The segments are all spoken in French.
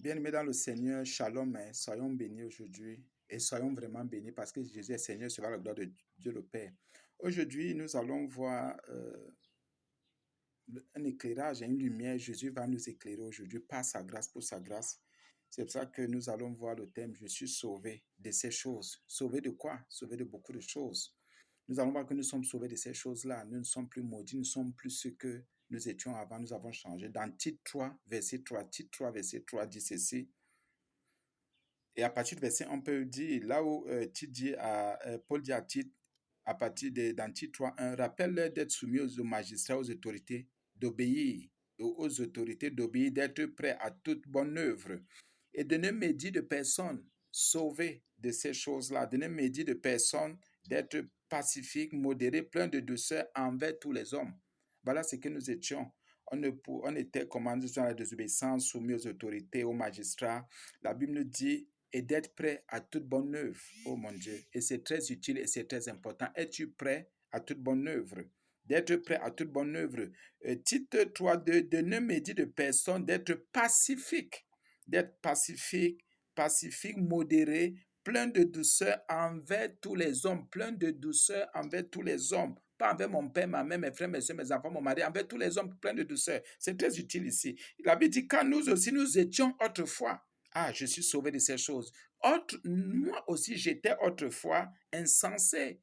Bien-aimés dans le Seigneur, shalom, soyons bénis aujourd'hui et soyons vraiment bénis parce que Jésus est Seigneur, c'est la gloire de Dieu le Père. Aujourd'hui, nous allons voir un éclairage et une lumière. Jésus va nous éclairer aujourd'hui par sa grâce, pour sa grâce. C'est pour ça que nous allons voir le thème « Je suis sauvé de ces choses ». Sauvé de quoi? Sauvé de beaucoup de choses. Nous allons voir que nous sommes sauvés de ces choses-là. Nous ne sommes plus maudits, nous ne sommes plus ce que nous étions avant, nous avons changé. Dans Tite 3, verset 3, Tite 3, verset 3 dit ceci. Et à partir du verset, on peut dire, là où Paul dit à Tite, à partir de dans Tite 3:1, rappelle-leur d'être soumis aux magistrats, aux autorités, d'obéir aux autorités, d'obéir, d'être prêt à toute bonne œuvre et de ne médire de personne, sauvé de ces choses-là, de ne médire de personne, d'être pacifique, modéré, plein de douceur envers tous les hommes. Voilà ce que nous étions. On était commandés dans la désobéissance, soumis aux autorités, aux magistrats. La Bible nous dit et d'être prêt à toute bonne œuvre. Oh mon Dieu. Et c'est très utile et c'est très important. Es-tu prêt à toute bonne œuvre? D'être prêt à toute bonne œuvre. Tite 3:2, de ne médire de personne, d'être pacifique. D'être pacifique, modéré, plein de douceur envers tous les hommes. Plein de douceur envers tous les hommes. Pas envers mon père, ma mère, mes frères, mes soeurs, mes enfants, mon mari, envers tous les hommes, plein de douceur. C'est très utile ici. La Bible dit, quand nous aussi, nous étions autrefois, je suis sauvé de ces choses. Moi aussi, j'étais autrefois insensé.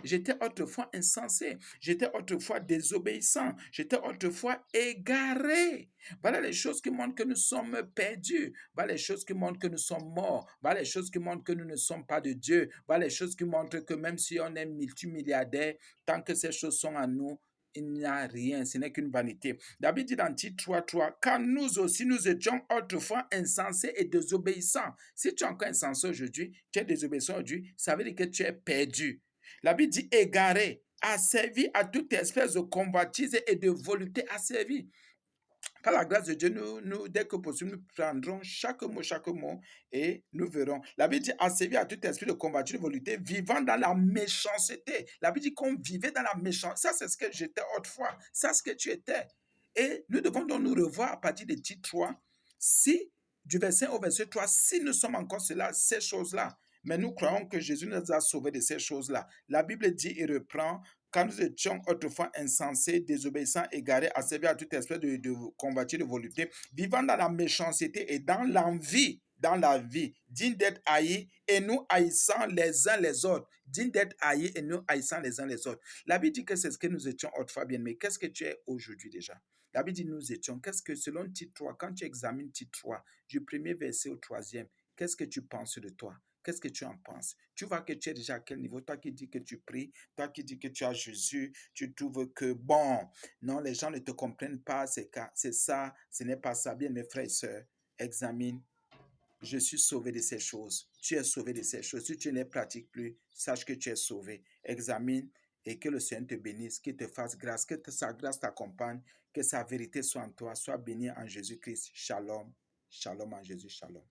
J'étais autrefois insensé. J'étais autrefois désobéissant. J'étais autrefois égaré. Voilà les choses qui montrent que nous sommes perdus. Voilà les choses qui montrent que nous sommes morts. Voilà les choses qui montrent que nous ne sommes pas de Dieu. Voilà les choses qui montrent que même si on est multimilliardaire, tant que ces choses sont en nous, il n'y a rien, ce n'est qu'une vanité. David dit dans Tite 3:3, quand nous aussi nous étions autrefois insensés et désobéissants. Si tu es encore insensé aujourd'hui, tu es désobéissant aujourd'hui, ça veut dire que tu es perdu. La Bible dit égaré, asservi à toute espèce de convoitise et de volupté asservie. Par la grâce de Dieu, nous, dès que possible, nous prendrons chaque mot, et nous verrons. La Bible dit asservi à tout esprit de convoitise, de volupté, vivant dans la méchanceté. La Bible dit qu'on vivait dans la méchanceté. Ça, c'est ce que j'étais autrefois. Ça, c'est ce que tu étais. Et nous devons donc nous revoir à partir de Tite 3. Si, du verset 1 au verset 3, si nous sommes encore ces choses-là, mais nous croyons que Jésus nous a sauvés de ces choses-là. La Bible dit et reprend, quand nous étions autrefois insensés, désobéissants, égarés, asservis à toute espèce de convoitise, de volupté, vivant dans la méchanceté et dans l'envie, dans la vie, digne d'être haïs et nous haïssant les uns les autres. Digne d'être haïs et nous haïssant les uns les autres. La Bible dit que c'est ce que nous étions autrefois bien, mais qu'est-ce que tu es aujourd'hui déjà? La Bible dit nous étions. Qu'est-ce que selon Tite 3, quand tu examines Tite 3, du premier verset au troisième, qu'est-ce que tu penses de toi? Qu'est-ce que tu en penses? Tu vois que tu es déjà à quel niveau? Toi qui dis que tu pries, toi qui dis que tu as Jésus, tu trouves que bon, non, les gens ne te comprennent pas, c'est ça, ce n'est pas ça. Bien, mes frères et sœurs, examine. Je suis sauvé de ces choses. Tu es sauvé de ces choses. Si tu ne les pratiques plus, sache que tu es sauvé. Examine et que le Seigneur te bénisse, qu'il te fasse grâce, que sa grâce t'accompagne, que sa vérité soit en toi. Sois béni en Jésus-Christ. Shalom. Shalom en Jésus. Shalom.